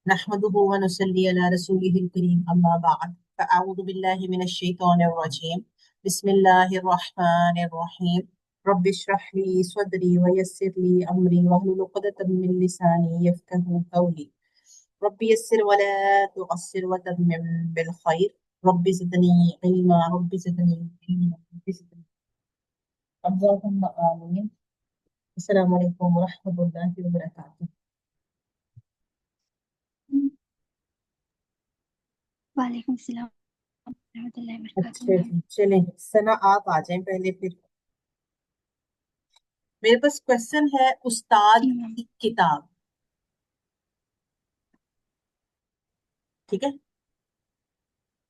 نحمده ونصلي على رسوله الكريم أما بعد فأعوذ بالله من الشيطان الرجيم بسم الله الرحمن الرحيم رب اشرح لي صدري ويسر لي أمري واحلل عقدة من لساني يفقهوا قولي رب يسر ولا تعسر وتمم بالخير رب زدني علما رب زدني علما رب زدني اللهم آمين. السلام عليكم ورحمة الله وبركاته. वालेकुम सलाम रहमतुल्लाहि व बरकातहू अच्छा मैम। जी, चलें सना आप आ जाएं पहले, फिर मेरे पास क्वेश्चन है उस्ताद जी मैम। की किताब। ठीक है,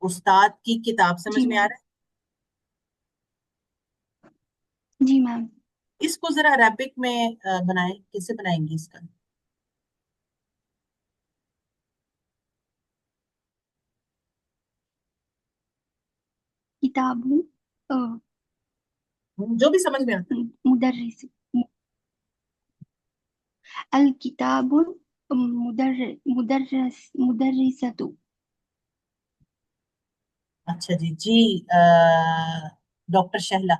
उस्ताद की किताब जी समझ में आ मैम। रहा जी मैम। है? इसको जरा अरेबिक में बनाएं, कैसे बनाएंगे इसका? किताबुन जो भी समझ में आता है। मुदर्रिस अल किताबुन मुदर्रिसतु। अच्छा जी जी, डॉक्टर शहला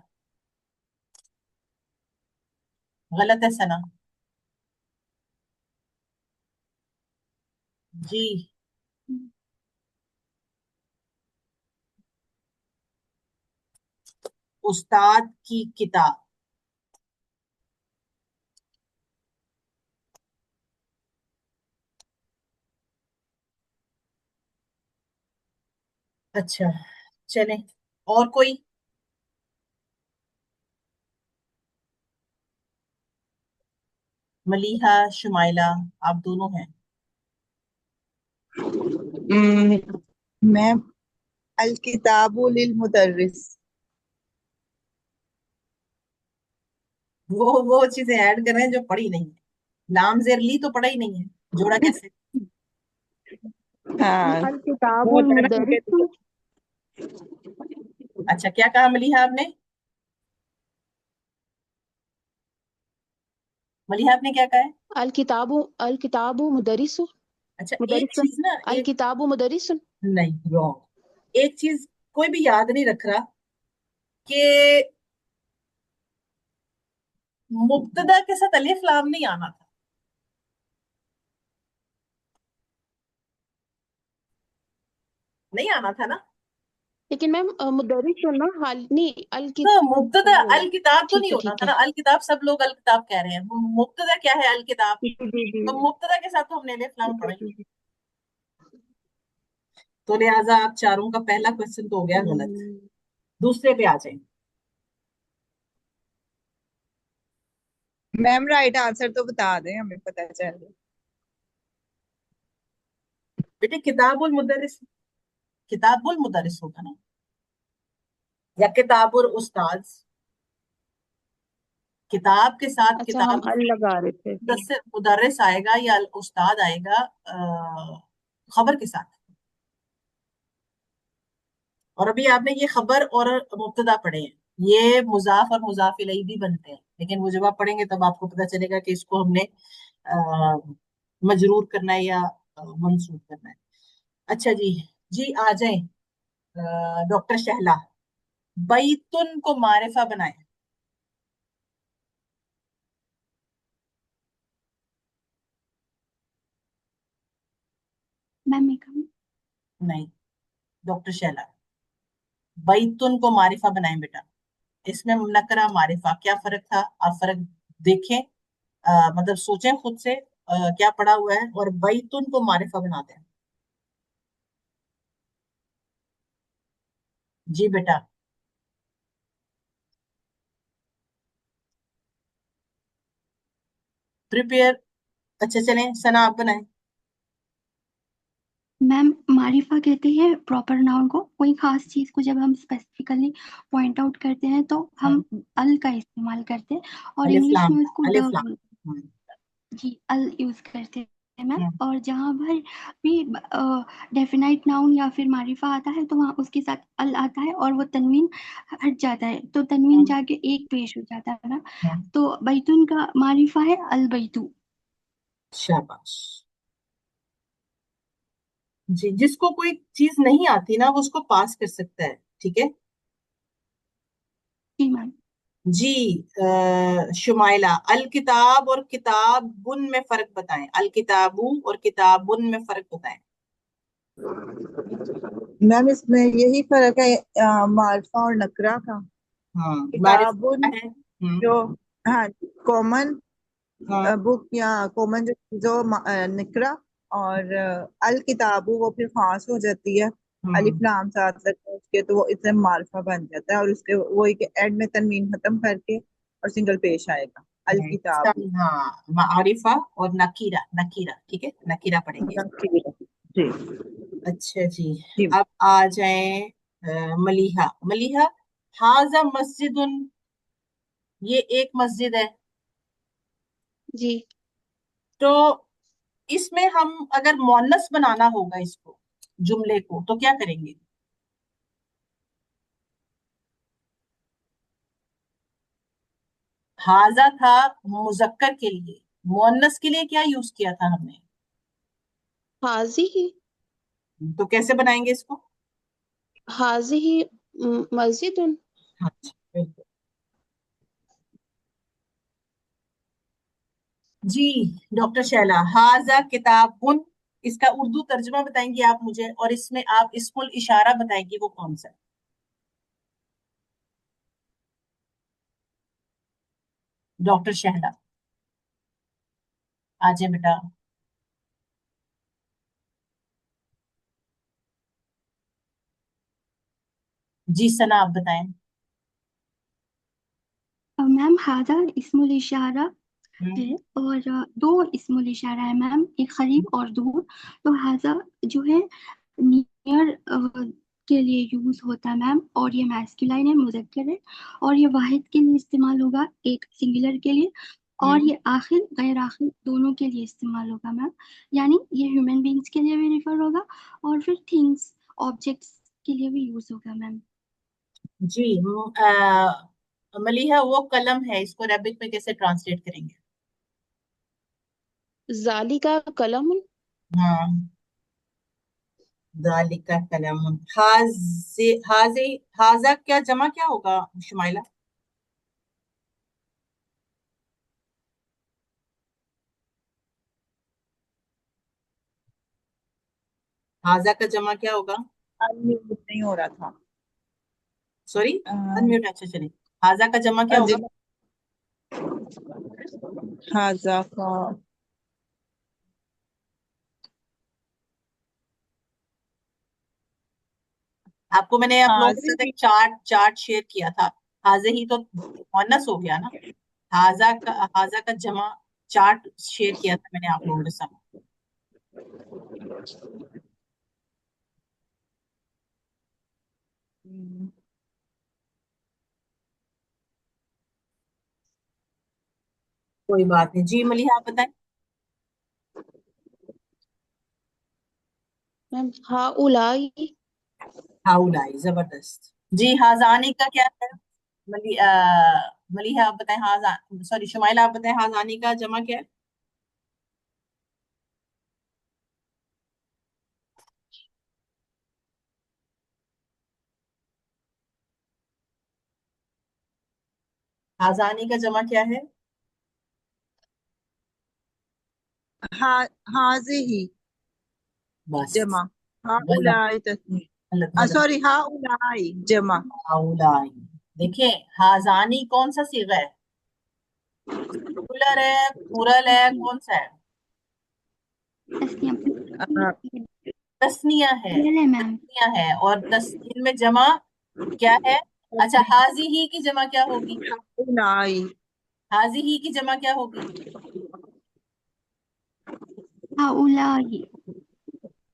गलत है सना जी। उस्ताद की किताब। अच्छा, चलें और कोई? मलीहा, शुमाइला, आप दोनों हैं। मैम अल किताबु लिल मुदर्रिस। वो चीजें ऐड कर रहे हैं जो पढ़ी नहीं है। लाम जेर ली तो पढ़ा ही नहीं है, जोड़ा कैसे? हाँ अल किताबुल वो तो मुदर्रिस। अच्छा, क्या कहा मलीहा आपने? मलीहा आपने क्या कहा है? अल किताबु मुदरिस। अच्छा, एक मुदरिसन। चीज ना, अल एक किताबु मुदरिसन। नहीं, रॉन्ग। एक चीज कोई भी याद नहीं रख रहा कि मुब्तदा के साथ अलिफ लाम नहीं आना था। नहीं आना था ना? लेकिन मैम मुदरिसन ना हाल नहीं अल की। तो मुब्तदा अल किताब तो नहीं ठीक है होना ठीक था ना? है। अल किताब सब लोग अल किताब कह रहे हैं, मुब्तदा क्या है? अल किताब। जी जी जी तो मुब्तदा के साथ तो हमने अलिफ लाम पढ़ा ही। जी। तो लिहाजा आप चारों का पहला क्वेश्चन तो हो गया गलत। दूसरे पे आ जाए। मैम राइट आंसर तो बता दें, हमें पता चल जाए। बेटे किताबुल मुदर्रिस, किताबुल मुदर्रिस होगा ना, या किताबुल उस्ताद? किताब के साथ अच्छा हम किताब अल लगा रहे थे। मुदर्रिस आएगा या उस्ताद आएगा खबर के साथ। और अभी आपने ये खबर और मुब्तदा पढ़े हैं, ये मुजाफ और मुजाफ इलैहि भी बनते हैं, लेकिन वो जब आप पढ़ेंगे तब आपको पता चलेगा कि इसको हमने आ, मजरूर करना है या मंसूब करना है। अच्छा जी, जी आ जाए डॉक्टर शहला, बैतुन को मारिफा बनाए। मैम मैं कहूँ? नहीं, डॉक्टर शहला, बैतुन को मारिफा बनाए बेटा। इसमें नकरा मारिफा क्या फर्क था? आप फर्क देखें, मतलब सोचें खुद से, क्या पढ़ा हुआ है, और बैतुन को मारिफा बना दें। जी बेटा, प्रिपेयर। अच्छा चलें सना आप बनाए। मैम मारिफा कहते हैं प्रॉपर नाउन को, कोई खास चीज को जब हम स्पेसिफिकली पॉइंट आउट करते हैं तो हम अल का इस्तेमाल करते हैं, और अलिफ इंग्लिश लाम, में उसको द अलिफ लाम। बोलते हैं। जी अल यूज करते हैं मैम। हम्म, और जहाँ पर भी डेफिनाइट नाउन या फिर मारिफा आता है तो वहाँ उसके साथ अल आता है और वो तनवीन हट जाता है, तो तनवीन जाके एक पेश हो जाता है ना। तो बैतून का मारिफा है अल बैतू। शाबाश। जी, जिसको कोई चीज नहीं आती ना वो उसको पास कर सकता है, ठीक है। जी मैम। जी, शुमाइला, अल किताब और किताबुन में फर्क बताएं, अल किताबु और किताबुन में फर्क बताएं। मैम इसमें यही फर्क है मार्फा और नकरा का। हाँ, किताबुन मारिफा है। जो, हाँ, कॉमन हाँ। बुक या कॉमन जो चीजों निकरा, और अल किताबु वो फिर खास हो जाती है, अलिफ हम्म। लाम साथ लगता है उसके, तो वो इसम मार्फा बन जाता है, और उसके वो एक एड में तनवीन खत्म करके और सिंगल पेश आएगा, अल किताबु। हाँ, मारिफा और नकीरा, नकीरा, ठीक है, नकीरा पढ़ेंगे। जी अच्छा जी। जी। अब आ जाए मलीहा, मलीहा, हाजा मस्जिदुन, ये एक मस्जिद है। जी। तो इसमें हम अगर मोन्नस बनाना होगा इसको, जुमले को, तो क्या करेंगे? हाजा था मुजक्कर के लिए, मोन्नस के लिए क्या यूज किया था हमने? हाजी ही, तो कैसे बनाएंगे इसको? हाजी ही मस्जिद। हाँ जी, बिल्कुल। जी, डॉक्टर शैला, हाजा किताबुन, इसका उर्दू तर्जुमा बताएंगी आप मुझे, और इसमें आप इस्मुल इशारा बताएंगी वो कौन सा है? डॉक्टर शहला, आ जाए बेटा। जी सना, आप बताएं। मैम हाजा इस्मुल इशारा हम्म। है, और दो इस्मुल इशारा है मैम, एक करीब और दूर। तो हाजा जो है नियर के लिए यूज होता है मैम, और ये मैस्कुलाइन है, मुज़क्कर है, और ये वाहिद के लिए इस्तेमाल होगा, एक सिंगुलर के लिए, और हम्म। ये आखिर गैर आखिर दोनों के लिए इस्तेमाल होगा मैम। यानी ये ह्यूमन बींग्स के लिए भी रिफर होगा, और फिर थिंग्स, ऑब्जेक्ट्स के लिए भी यूज होगा मैम। जी, मलीहा, वो कलम है, इसको अरबिक में कैसे ट्रांसलेट करेंगे? जालिका कलम। हाँ, दालिका कलम। हाजे, हाजे, हाजा क्या जमा क्या होगा शुमाइला? हाजा का जमा क्या होगा? अनम्यूट नहीं हो रहा था। सॉरी, अ, अनम्यूट, अच्छा चलिए। हाजा का जमा क्या होगा? हाजा का आपको मैंने आप लोगों के हाजिर साथ एक चार्ट चार्ट शेयर किया था। हाजे ही तो मुअन्नस हो गया ना। हाजा का जमा चार्ट शेयर किया था मैंने आप लोगों के साथ। कोई बात नहीं जी, मलिहा आप बताएं। मैम हाउलाई। हाउलाई, जबरदस्त जी। हाजानी का क्या है? मलिहा आप बताएं, हाजा, सॉरी शुमाइला आप बताएं, हाजानी का जमा क्या है? हाजानी का जमा क्या है? हा हाजे ही बस। जमा, हा गलत, उलाई गलत, तस्नीह, गलत। सॉरी, हा उलाई जमा। हाउलाई, देखिए, हाजानी कौन सा सीगा है? सिंगुलर है, प्लूरल है, कौन सा है? तस्नीह तस्निया है। है मैम। तस्निया है, और तस्नीन में जमा क्या है? अच्छा, हाजी ही की जमा क्या होगी? उलाई हाजी ही की जमा क्या होगी? हाउलाई।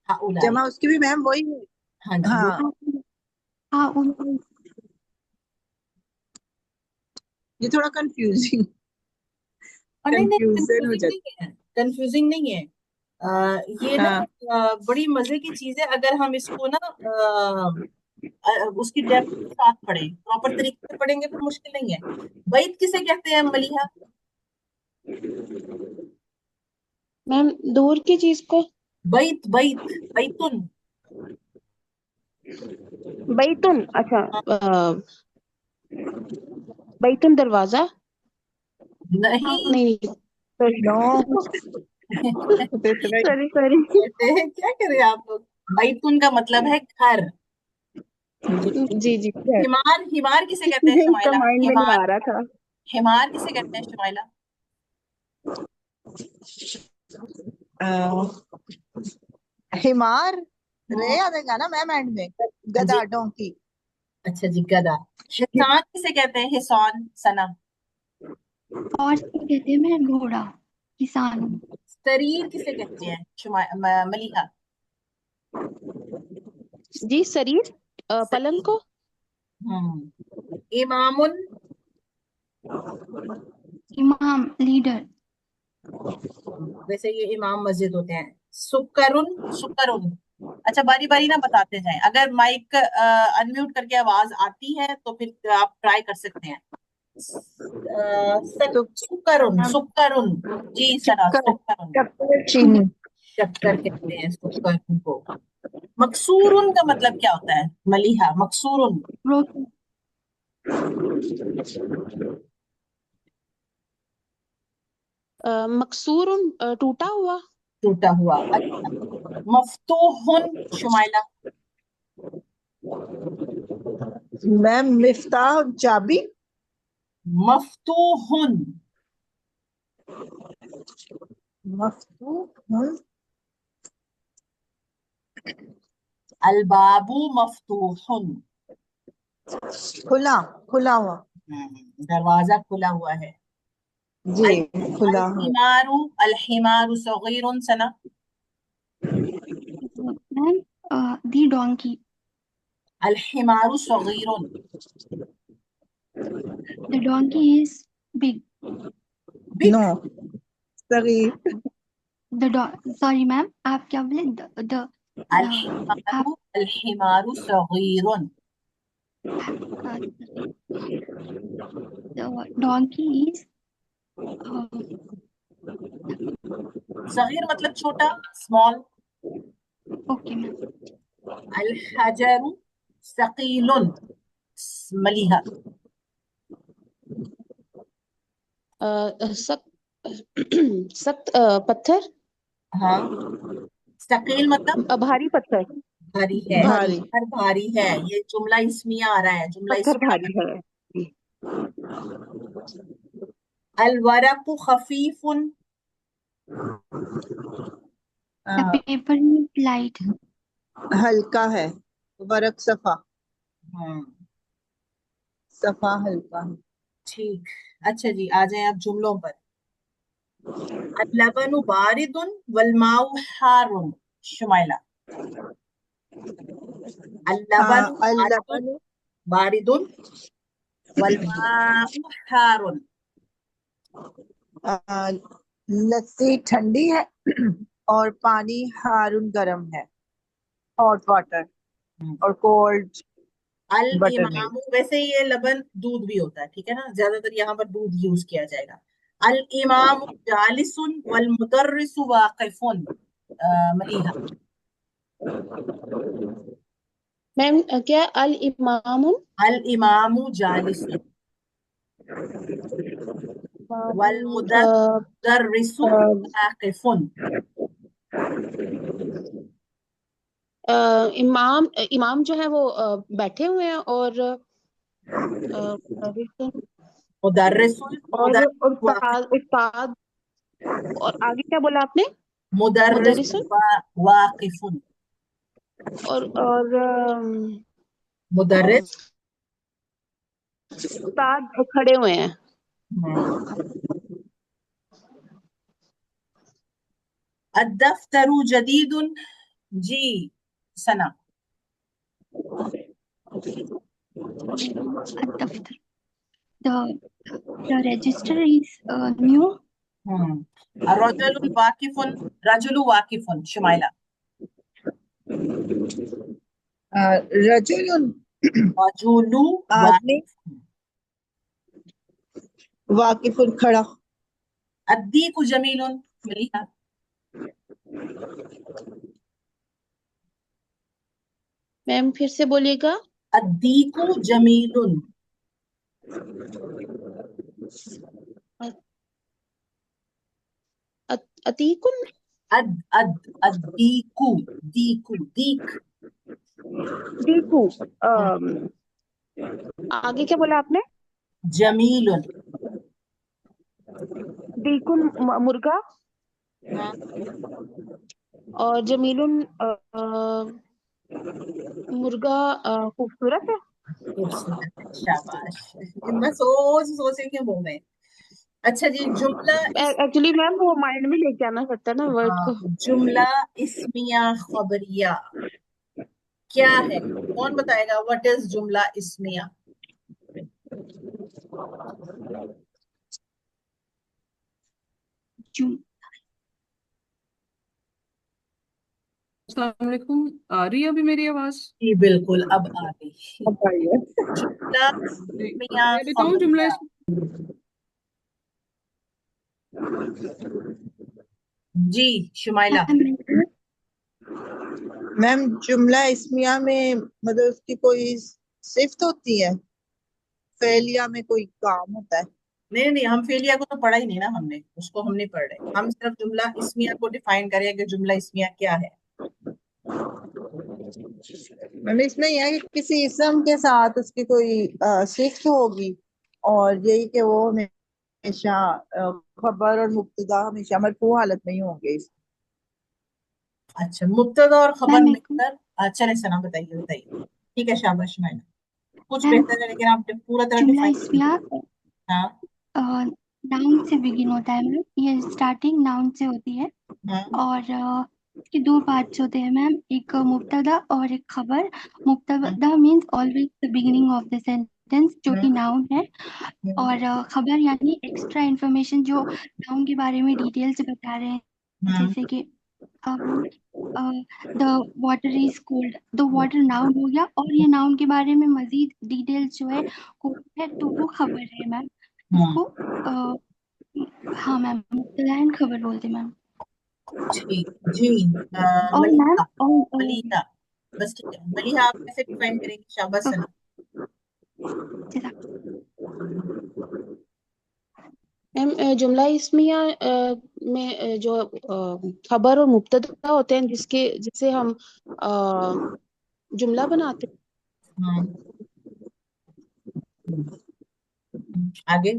हाउलाई। जमा उसकी भी मैम वही है। हाँ जी, वो हाँ, हाउलाई। ये थोड़ा कंफ्यूजिंग नहीं नहीं, कंफ्यूजन हो कंफ्यूजिंग नहीं है, कंफ्यूजिंग नहीं है। ये ना हाँ, बड़ी मजे की चीज है अगर हम इसको ना उसकी डेप्थ के साथ पढ़ें, प्रॉपर तरीके से पढ़ेंगे तो मुश्किल नहीं है। बैत किसे कहते हैं मलिहा? मैम दूर की चीज को। بیت بیت بیتن. بیتن اچھا بیتن دروازہ نہیں. نہیں نو سوری سوری کہتے ہیں کیا کریں آپ لوگ. بیتن کا مطلب ہے گھر. جی جی حمار حمار کسے کہتے ہیں اس کا شمائلہ؟ مائنڈ میں نہیں حمار آ رہا تھا. حمار کسے کہتے ہیں شمائلہ؟ ہمار رے آ جائے گا نا میم اینڈ میں. گدا جی ڈونکی. اچھا جی گدا. حصان کسے کہتے ہیں؟ حصان ثنا. اور کہتے ہیں میں گھوڑا کسان. سریر کسے کہتے ہیں ملیحہ؟ جی سریر پلنگ کو. امام امام لیڈر. ویسے یہ امام مسجد ہوتے ہیں. سکرن سکرن. اچھا باری باری نہ بتاتے جائیں. اگر مائک انمیوٹ کر کے آواز آتی ہے تو پھر آپ ٹرائی کر سکتے ہیں. سکرن سکرن. جی سنا سکرن. چینی. شکر کہتے ہیں سکرن کو. مکسورن کا مطلب کیا ہوتا ہے ملیحہ؟ مکسورن. broken. مکسور ٹوٹا ہوا. ٹوٹا ہوا. اچھا. مفتوحن شمائلہ. میم مفتاح چابی. مفتوحن. مفتوح الباب مفتوحن. کھلا کھلا ہوا. دروازہ کھلا ہوا ہے. جی کھلا ہوا. الحمار الحمار صغیر ثنا. Ma'am, the donkey. الحمار صغیر. The donkey is big. Big. No صغیر. Sorry ma'am, آپ کیا بولے؟ الحمار الحمار صغیر. The donkey is صغیر مطلب چھوٹا، اسمال. okay ma'am. الحجر ثقیل ملیحہ. سخت پتھر. ہاں ثقیل مطلب بھاری پتھر. بھاری ہے. بھاری. پتھر بھاری ہے. یہ جملہ اسمیہ آ رہا ہے. جملہ پتھر اسمیہ. بھاری ہے. الورق خفیف. The paper is light. ہلکا ہے. ورق صفا. ہاں صفا ہلکا ہے. ٹھیک. اچھا جی آ جائیں آپ جملوں پر. اللبن بارد والماء حار شمائلہ. اللبن اللبن بارد والماء حار. لسی ٹھنڈی ہے اور پانی ہارون گرم ہے. ہاٹ واٹر اور کولڈ بٹر الامام. ویسے یہ لبن دودھ بھی ہوتا ہے ٹھیک ہے نا، زیادہ تر یہاں پر دودھ یوز کیا جائے گا. الامام جالس والمدرس واقف ملیحہ. میم کیا الامام الامام جالس والمدرس واقف. امام جو ہے وہ بیٹھے ہوئے ہیں اور مدرس اور واقف. استاد اور آگے کیا بولا آپ نے؟ مدرس واقف. اور مدرس استاد کھڑے ہوئے ہیں. الدفتر جدید. جی سنا. الدفتر. The register is new. الرجل واقف. رجل واقف شمائلہ. رجل رجل آدمی واقف کھڑا. الدیک جمیل ملیحہ. मैम फिर से बोलिएगा। अद्दीकु जमीलुन। अतीकुन। अद अद अद्दीकु, दीकु दीक। दीकू। आगे क्या बोला आपने? जमीलुन। दीकुन मुर्गा हाँ, और जमीलुन मुर्गा खूबसूरत है। खूबसूरत है, शाबाश। मैं सोच सोच के क्यों बोल रहे हैं। अच्छा जी, जुमला एक्चुअली मैम वो माइंड में लेके आना पड़ता है ना वर्ड को। जुमला इस्मिया खबरिया क्या है? कौन बताएगा व्हाट इज जुमला इस्मिया? जुम अस्सलाम वालेकुम। आ रही है अभी मेरी आवाज? जी बिल्कुल, अब आ गई। बताइए। जुमला जी, इस्मिया मैं बताऊं जुमला खबरिया। जी शुमाइला। मैम जुमला इस्मिया में मतलब उसकी कोई सिफ्त होती है, फेलिया में कोई काम होता है? नहीं नहीं, हम फेलिया को तो पढ़ा ही नहीं ना, हमने उसको हम नहीं पढ़ रहे। हम सिर्फ जुमला इस्मिया को डिफाइन करें कि जुमला इस्मिया क्या है। मैम इसमें यह है कि किसी इसम के साथ उसकी कोई सिफ्त होगी, और यही कि वो हमेशा खबर और मुब्तदा हमेशा मरफू हालत में ही होंगे। अच्छा, मुब्तदा और खबर मैम एक मिलकर। चले सना, बताइए बताइए। ठीक है, शाबाश शुमाइला, कुछ मैम बेहतर है, लेकिन आप पूरा तरह जुमला डिफाइन इस्मिया कीजिए। हाँ नाउन से बिगिन होता है मैम, ये स्टार्टिंग नाउन से होती है। हाँ और इसके दो पार्ट्स होते हैं मैम, एक मुब्तदा और एक खबर। हाँ मुब्तदा means always the beginning of the sentence, जो कि हाँ नाउन है। हाँ और खबर यानी एक्स्ट्रा इन्फॉर्मेशन जो नाउन के बारे में डिटेल्स बता रहे हैं, हाँ जैसे कि the water is cold, the water noun हो गया, और ये नाउन के बारे में मजीद डिटेल्स जो है कोल्ड है, तो वो खबर है मैम। हाँ। इसको हाँ मैम, मुब्तदा एंड खबर बोलते हैं मैम। ठीक जी। और मैम मलिहा। और मलिहा, बस ठीक है। मलिहा आप कैसे डिफाइन करेंगे? शाबाश सना। जैसा मैम जुमला इस्मिया में जो खबर और मुब्तदा होते हैं जिससे हम जुमला बनाते हाँ आगे।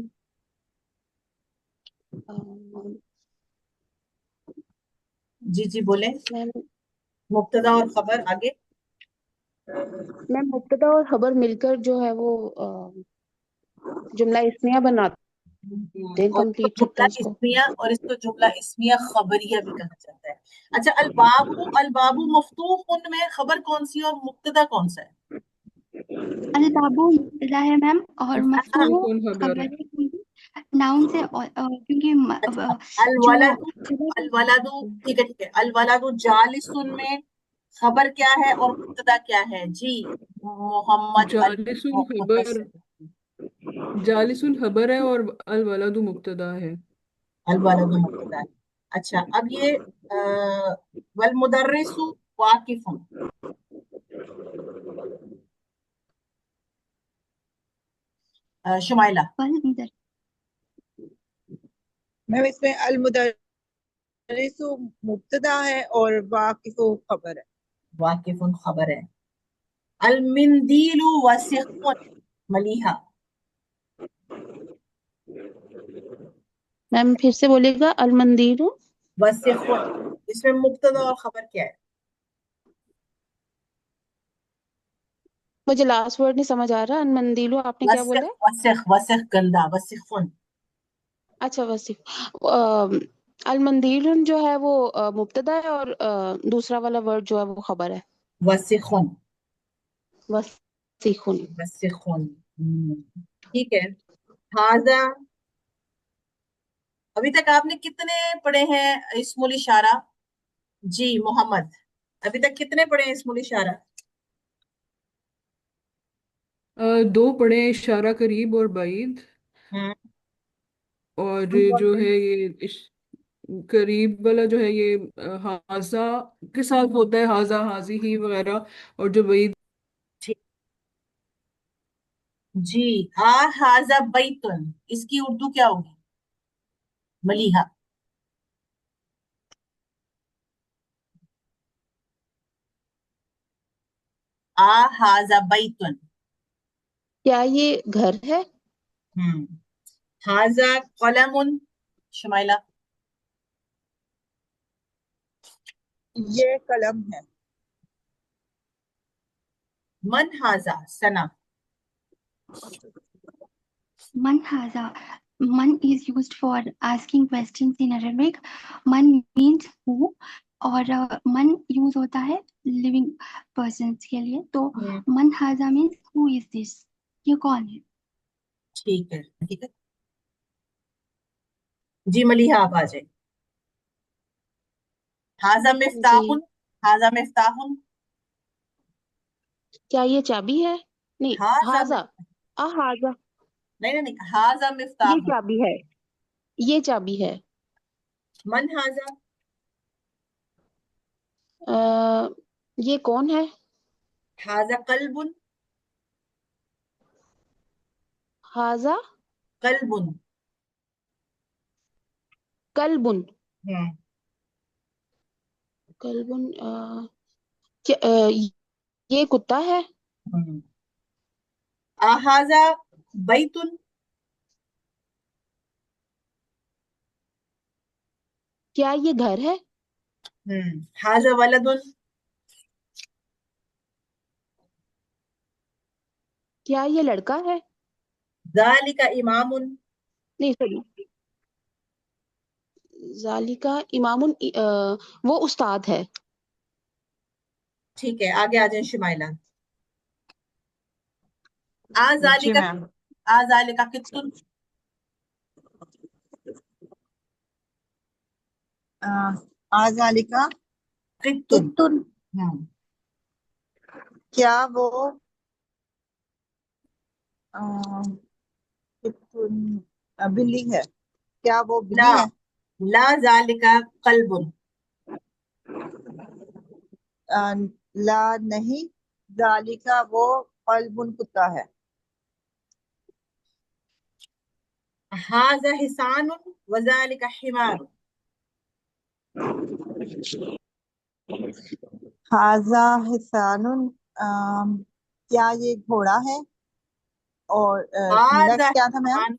हैं। जी जी बोले। मैम मुब्तदा और खबर आगे। मैम मुब्तदा और खबर मिलकर जो है वो जुमला इस्मिया बनाते हैं, और इसको कंप्लीट जुमला सेंटेंस को। इस्मिया, और इसको जुमला इस्मिया खबरिया भी कहा जाता है। अच्छा, अलबाबु अलबाबु मफ्तूहुन में खबर कौन सी है और मुब्तदा कौन सा है? अल बाबू मुब्तदा है मैम, और हाँ, मफतूह कौन खबर खबर है? है, क्योंकि नाउन से क्योंकि अच्छा, जो अलवलदु खबर अलवलदु, ठीक है ठीक है। अलवलदु जालिसुन में खबर क्या है और मुब्तदा क्या है? जी मोहम्मद अल जालिसुल खबर, मुतसिल। जालिसुल खबर है और अल वलदु मुब्तदा है। अलवलदु मुब्तदा है। अच्छा, अब ये वल मुदर्रिसु वाकिफुन। शुमाइला। पल इधर मैम इसमें अल मुदर्रिसु मुब्तदा है और वाकिफु खबर है। वाकिफुन खबर है। अल मिंदीलु वसिखुन। मलिहा। मैम फिर से बोलिएगा। अलमंदीर। वसिखुन, इसमें मुब्तदा और खबर क्या है? मुझे लास्ट वर्ड नहीं समझ आ रहा। अलमंदीलू आपने क्या वसिख बोला है? वसिख वसिख गंदा, वसिखुन। अच्छा वसीफ। अलमंदीर जो है वो मुब्तदा है और दूसरा वाला वर्ड जो है वो खबर है। वसिखुन। वसीखुन। वसिखुन। ठीक है। हाजा, अभी तक आपने कितने पढ़े हैं इस्मुल इशारा? जी मोहम्मद, अभी तक कितने पढ़े हैं इस्मुल इशारा? दो पढ़े हैं, इशारा करीब और बाइद। हम्म, और कौन कौन जो से? है ये قریب والا جو ہے یہ حاضہ کے ساتھ ہوتا ہے، حاضہ حاضی ہی وغیرہ، اور جو بعید. ٹھیک جی، ہاذا بیتن، اس کی اردو کیا ہوگی ملیحہ؟ ہاذا بیتن. کیا یہ گھر ہے؟ ہاذا قلم. شمائلہ. یہ قلم ہے. من ہاذا ثنا. Man haza. Man is used for asking questions in Arabic. Man means who, اور من use ہوتا ہے living persons کے لیے. تو man haza means who is this, یہ کون ہے. ٹھیک ہے ٹھیک ہے جی ملیحہ آپ آ جائیں. ہاذا مفتاح. جی، ہاذا مفتاح. کیا یہ چابی ہے؟ نہیں، ہاذا ہاضا. ہاضا، نہیں نہیں نہیں، ہاذا مفتاح. یہ چابی ہے، یہ چابی ہے. من ہاذا. یہ کون ہے؟ ہاذا قلب. ہاضا قلب. کلبن. کلبن، یہ کتا ہے. ہاذا بیتن. کیا یہ گھر ہے؟ ہاذا ولد. کیا یہ لڑکا ہے؟ ذالک امام. نہیں سوری، ذالکا امام، وہ استاد ہے. ٹھیک ہے آگے آ جائیں شمائلہ. جی ذالک. میم. ذالک قطن. ذالکا قطن. قطن. کیا وہ قطن بلی ہے؟ کیا وہ بلی لا ہے؟ لا ذالک قلب. لا نہیں، ذالکا وہ قلب کتا ہے. ہاذا حسان وذالک حمار. ہاذا حسان. کیا یہ گھوڑا ہے؟ اور ہاذا نیکسٹ کیا تھا میم؟ حسان.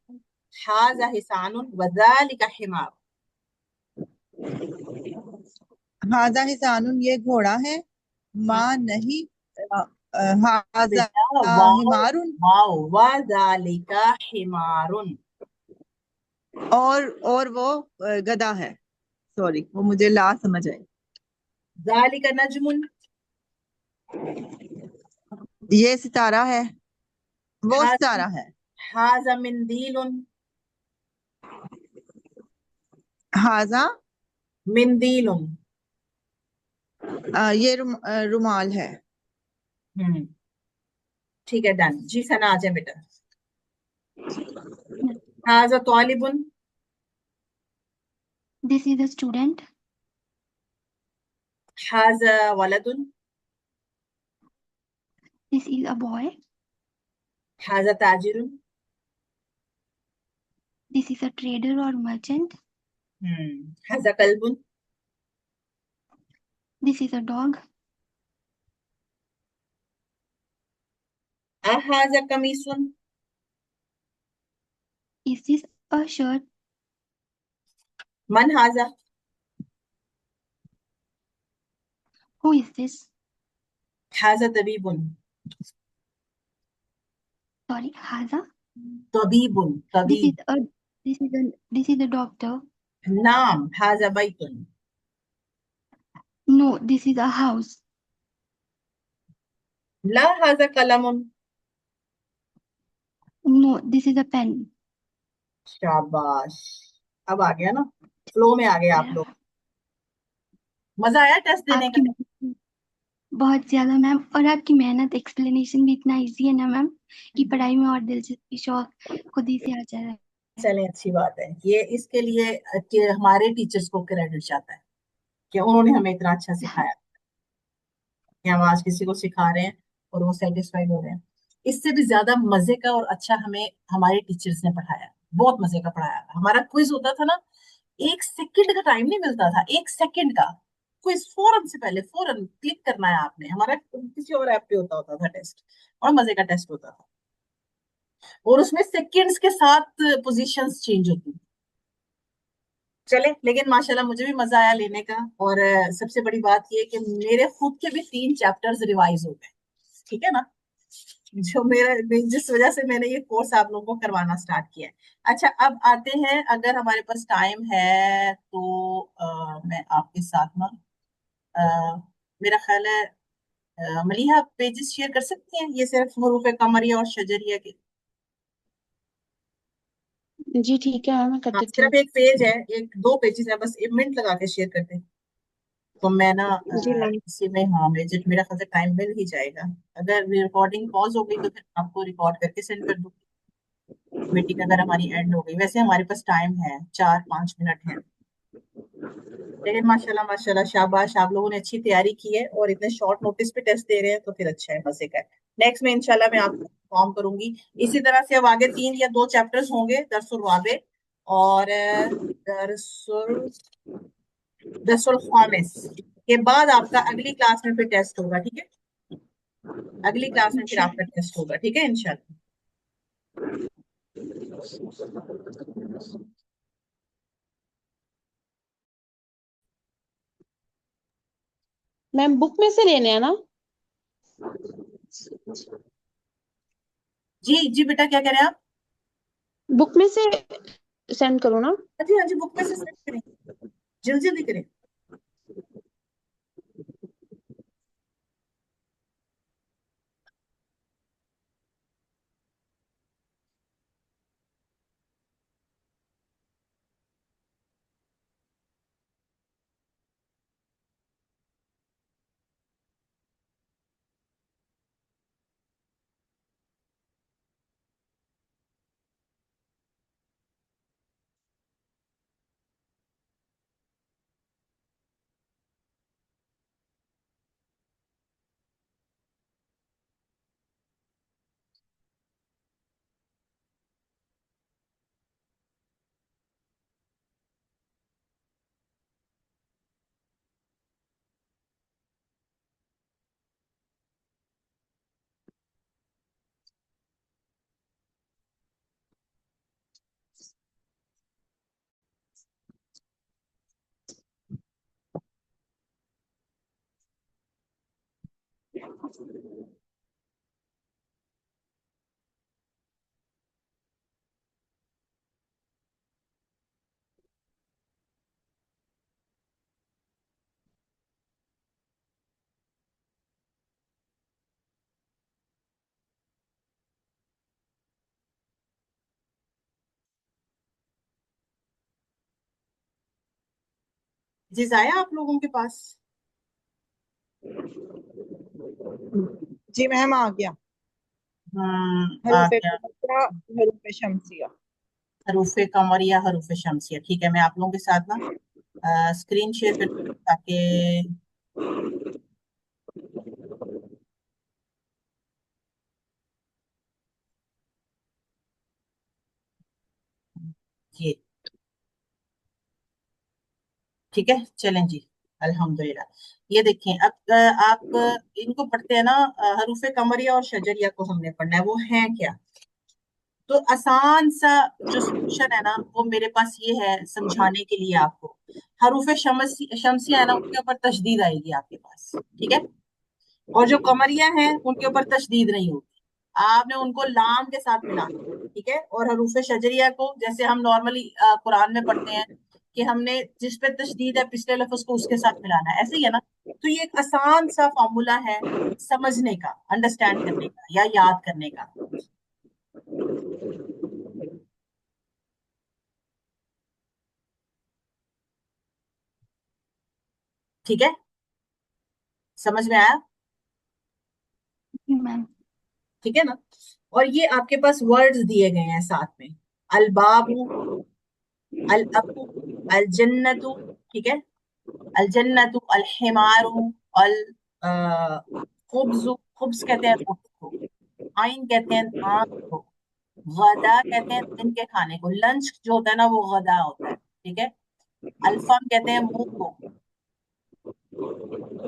ہاذا حسان وذالک حمار. ہاذا حسان یہ گھوڑا ہے. ماں نہیں، ہاذا واو حمار. واو وذالک حمار. اور وہ گدھا ہے. سوری، وہ مجھے لا سمجھ آئی. ذالک نجم. یہ ستارہ ہے، وہ ستارہ ہے. ہاذا مندیل. ہاذا مندیل. یہ رومال ہے. ٹھیک ہے ڈن. جی ثنا آ جائیں بیٹا. ہاذا طالب. This is a student. ہاذا ولد. This is a boy. ہاذا تاجر. This is a trader or merchant. ہاذا کلب. This is a dog. ہاذا قمیص. Is this a shirt? من ہاذا. Who is this? ہاذا طبیب. Sorry, haza. طبیب. This طبیب. is a this is a doctor. نعم هذا بيت. No, this is a house. لا هذا قلم. No, this is a pen. شاباش. اب آ گیا نا، فلو میں آ گئے آپ لوگ. مزہ آیا ٹیسٹ دینے آپ کا؟ کی بہت زیادہ میم، اور آپ کی محنت ایکسپلینیشن بھی اتنا ایزی ہے نا میم کہ پڑھائی میں اور دلچسپی شوق خود ہی سے آ جا رہا ہے. चलें, अच्छी बात है ये, इसके लिए कि हमारे टीचर्स को क्रेडिट जाता है कि उन्होंने हमें इतना अच्छा सिखाया कि हम आज किसी को सिखा रहे हैं और वो सेटिस्फाइड हो रहे हैं। इससे भी ज्यादा मजे का और अच्छा हमें हमारे टीचर्स ने पढ़ाया, बहुत मजे का पढ़ाया। हमारा क्विज होता था ना, 1 सेकंड का टाइम नहीं मिलता था, 1 सेकंड का क्विज, फौरन से पहले फौरन क्लिक करना है आपने। हमारा किसी और ऐप पे होता था टेस्ट, और मजे का टेस्ट होता था, और उसमें सेकंड्स के साथ पोजीशंस चेंज होती थी। चले, लेकिन माशाल्लाह मुझे भी मजा आया लेने का, और सबसे बड़ी बात ये कि मेरे खुद के भी 3 चैप्टर्स रिवाइज हो गए, ठीक है ना, जो मेरा, जिस वजह से मैंने ये कोर्स आप लोगों को करवाना स्टार्ट किया है। अच्छा, अब आते हैं, अगर हमारे पास टाइम है तो मैं आपके साथ ना, अ, मेरा ख्याल है मलिहा, आप पेजेस शेयर कर सकती हैं, ये सिर्फ हरूफ कमरिया और शजरिया के। जी ठीक है, मैं कर हाँ, देती हूँ। सिर्फ एक पेज है, 1 2 पेजेस है बस, 1 मिनट लगा के शेयर करते हैं तो मैं ना जी मैम। इसी में, हाँ मुझे, मेरा ख्याल से टाइम मिल ही जाएगा। अगर रिकॉर्डिंग पॉज हो गई तो फिर आपको रिकॉर्ड करके सेंड कर दूँ, मीटिंग अगर हमारी एंड हो गई। वैसे हमारे पास टाइम है, 4 5 मिनट है। लेकिन माशाल्लाह माशाल्लाह, शाबाश, आप लोगों ने अच्छी तैयारी की है और इतने शॉर्ट नोटिस पे टेस्ट दे रहे हैं, तो फिर अच्छा है, मजे का है। नेक्स्ट में इंशाल्लाह मैं आपको इन्फॉर्म करूंगी। इसी तरह से अब आगे 3 या 2 चैप्टर्स होंगे, दरसुल वाबे और दरसुल दरसुल खामिस के बाद आपका अगली क्लास में फिर टेस्ट होगा, ठीक है, अगली क्लास में फिर अच्छा आपका टेस्ट होगा, ठीक है इंशाल्लाह। मैम, बुक में से लेने हैं ना? जी जी बेटा, क्या कह रहे हैं आप? बुक में से सेंड करो ना? हाँ जी, हाँ जी, बुक में से सेंड करें, जल्दी जल्दी करें। जी, आया आप लोगों के पास? जी मैम, आ गया। आ हरूफ गया। कमरिया, हरूफ शमसिया। हरूफे कमर या हरूफे शमसिया, ठीक है, मैं आप लोगों के साथ ना स्क्रीन शेयर करती हूँ ताकि ये, ठीक है, चलें जी, अल्हम्दुलिल्लाह। ये देखें, अब आप इनको पढ़ते हैं ना, हरूफे कमरिया और शजरिया को हमने पढ़ना है, वो है क्या? तो आसान सा जो सोल्यूशन है ना, वो मेरे पास ये है समझाने के लिए आपको। हरूफे शमसिया है ना, उनके ऊपर तशदीद आएगी आपके पास, ठीक है, और जो कमरिया हैं उनके ऊपर तशदीद नहीं होगी, आपने उनको लाम के साथ मिलाना, ठीक है। और हरूफ शजरिया को जैसे हम नॉर्मली कुरान में पढ़ते हैं कि हमने जिस पे तशदीद है पिछले लफ्ज को उसके साथ मिलाना है, ऐसे ही है ना। तो ये एक आसान सा फॉर्मूला है समझने का, अंडरस्टैंड करने का या याद करने का, ठीक है, समझ में आया? जी मैम। ठीक है ना। और ये आपके पास वर्ड्स दिए गए हैं साथ में, البابو، الابو، الجنتو، ٹھیک ہے، الجنتو، الحمارو، الخبز، خبز کہتے ہیں روٹی کو، آئین کہتے ہیں آنکھ کو، غدا کہتے ہیں دن کے کھانے کو، لنچ جو ہوتا ہے نا وہ غدا ہوتا ہے، ٹھیک ہے، الفم کہتے ہیں منہ کو،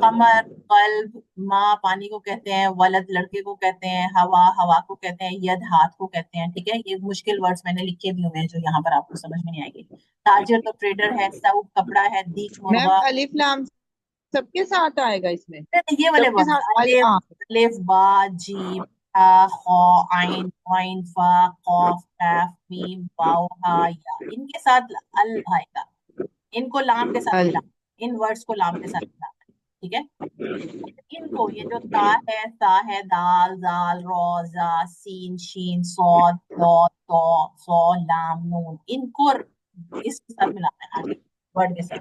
قمر، قلب، ماں پانی کو کہتے ہیں، ولد لڑکے کو کہتے ہیں، ہوا ہوا کو کہتے ہیں، ید ہاتھ کو کہتے ہیں، ٹھیک ہے، یہ مشکل ورڈز میں نے لکھے بھی ہوئے ہیں جو یہاں پر آپ کو سمجھ میں نہیں آئے گی. تاجر تو ٹریڈر ہے، سعود کپڑا ہے، دیک میم مرغا. الف لام سب کے ساتھ آئے گا اس میں، یہ والے سب کے ورڈز، ساتھ الف، الف با، جیم، ہا، خا، عین، عین، فا، قاف، کاف، میم، واو، ہا، یا، ان کے ساتھ ال آئے گا، ان کو لام کے ساتھ ملا، ان ورڈز کو لام کے ساتھ ملا، ٹھیک ہے. ان کو یہ جو تا ہے، سا ہے، دال، زال، رو، زا، سین، شین، صاد، ضاد، طا، صا، لام، نون، ان کو اس کے ساتھ ملانا ہے آگے ورڈ کے ساتھ.